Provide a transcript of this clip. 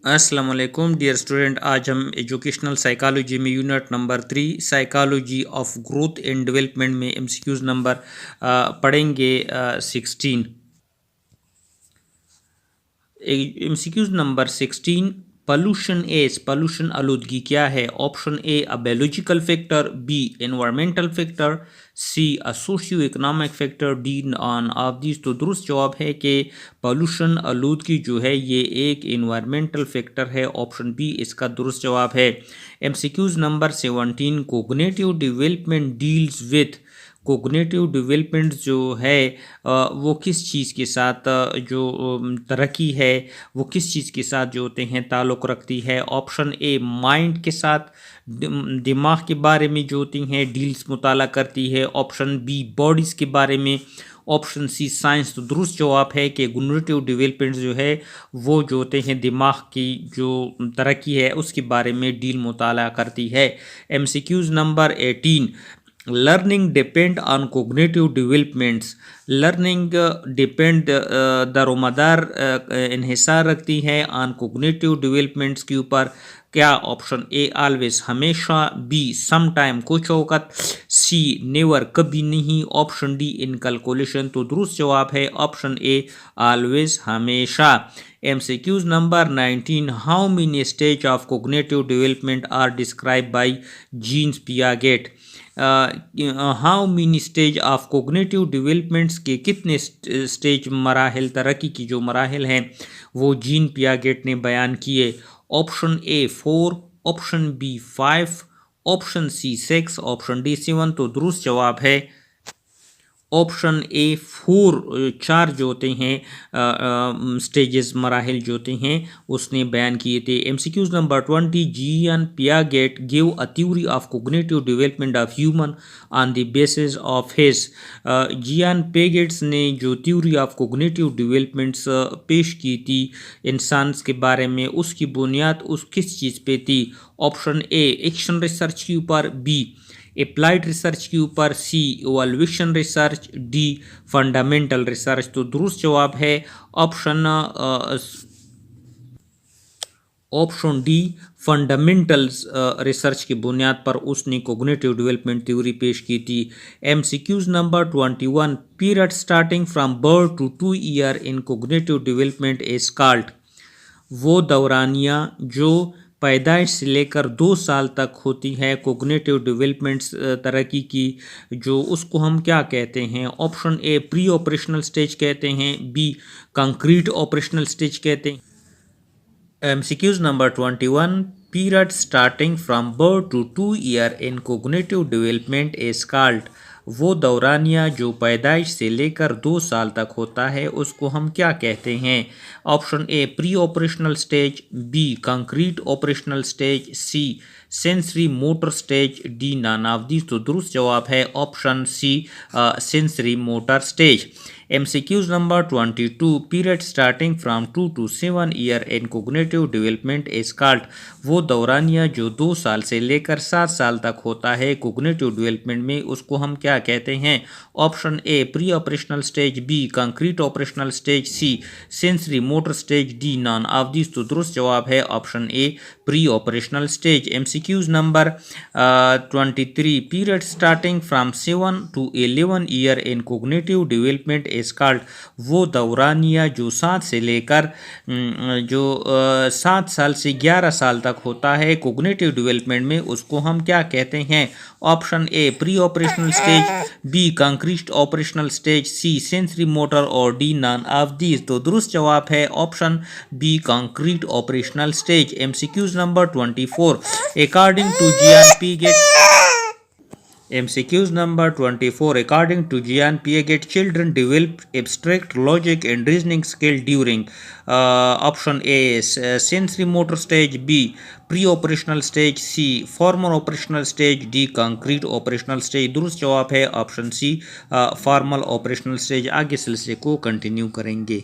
अस्सलाम वालेकुम dear student. आज हम एजुकेशनल साइकोलॉजी में unit number 3 psychology of growth and development में एमसीक्यूज नंबर पढ़ेंगे 16। MCQs number 16, pollution as pollution आलूदगी क्या है। Option A uh biological factor, B environmental factor, C uh socio economic factor, D none of this. तो दुरुस्त जवाब है कि पॉल्यूशन आलूदगी जो है ये एक एनवायरमेंटल फैक्टर है। ऑप्शन बी इसका दुरुस्त जवाब है। MCQs number 17, cognitive development deals with. Cognitive development जो है वो किस चीज़ के साथ जो तरक्की है वो किस चीज़ के साथ जो होते हैं ताल्लुक़ रखती है। ऑप्शन ए माइंड के साथ, दिमाग के बारे में जो होती हैं डील्स मुताला करती है। ऑप्शन बी बॉडीज़ के बारे में। Option C science. तो दुरुस्त जवाब है कि कोग्निटिव डेवलपमेंट जो है वो जो होते हैं दिमाग की जो तरक्की है उसके बारे में डील मुताला करती है। MCQs number 18, learning depend on cognitive developments. Learning depend दारोमदार इन्हिसार रखती है ऑन कोग्निटिव डेवलपमेंट्स के ऊपर। क्या? ऑप्शन ए ऑलवेज हमेशा, बी सम टाइम कुछ वक़्त, सी नेवर कभी नहीं, ऑप्शन डी इन कैलकुलेशन। तो दुरुस्त जवाब है ऑप्शन ए ऑलवेज हमेशा। MCQs number 19, how many stage of cognitive development are describe by Jean Piaget. How many stage of cognitive developments के कितने स्टेज मराहल तरक्की की जो मराहल हैं वो जीन पियागेट ने बयान किए। Option A 4, option B 5, option C 6, option D 7। तो दुरुस्त जवाब है ऑप्शन ए 4, 4 जो होते हैं स्टेजेस मराहल जो होते हैं उसने बयान किए थे। MCQs number 20, Jean Piaget give a theory of cognitive development of human on the basis of his. Jean Piaget's ने जो थ्योरी ऑफ कोग्निटिव डेवलपमेंट्स पेश की थी इंसान के बारे में उसकी बुनियाद उस किस चीज़ पे थी। ऑप्शन ए एक्शन रिसर्च के ऊपर, बी अप्लाइड रिसर्च के ऊपर, C evolution research, D fundamental research. तो दुरुस्त जवाब है ऑप्शन डी फंडामेंटल्स रिसर्च की बुनियाद पर उसने कोग्निटिव डेवलपमेंट थ्योरी पेश की थी। MCQs number 21, period starting from birth to 2 year in cognitive development is called. वो दौरानिया जो पैदाइश से लेकर 2 साल तक होती है कोग्निटिव डेवलपमेंट्स तरक्की की जो उसको हम क्या कहते हैं। Option A pre operational stage कहते हैं, बी कंक्रीट ऑपरेशनल स्टेज कहते हैं। MCQs number 21, period starting from birth to 2 year in cognitive development is called. वो दौरानिया जो पैदाइश से लेकर 2 साल तक होता है उसको हम क्या कहते हैं। Option A pre operational stage, B concrete operational stage, C sensory motor stage, D none of this. तो दुरुस्त जवाब है option C sensory motor stage. MCQs number 22, period starting from 2 to 7 year in cognitive development is called. वो दौरानिया जो 2 साल से लेकर 7 साल तक होता है कोग्निटिव डेवलपमेंट में उसको हम क्या कहते हैं। Option A pre operational stage, B concrete operational stage, C sensory motor stage, D none of this. तो दुरुस्त जवाब है option A pre operational stage. MCQs number 23, period starting from 7 to 11 year in cognitive development is called. वो दौरानिया जो 7 से लेकर 7 साल से 11 साल तक होता है कोग्निटिव डेवलपमेंट में उसको हम क्या कहते हैं। Option A pre operational stage, B concrete operational stage, C sensory motor और डी नॉन ऑफ दिस। तो दुरुस्त जवाब है option B concrete operational stage. MCQs number 24, according to Jean MCQs number 24, according to Gian Piaget, children develop abstract logic and reasoning skill during option A is sensory motor stage, B pre-operational stage, C formal operational stage, D concrete operational stage। दुरुस्त जवाब है option C formal operational stage. आगे सिलसिले को continue करेंगे।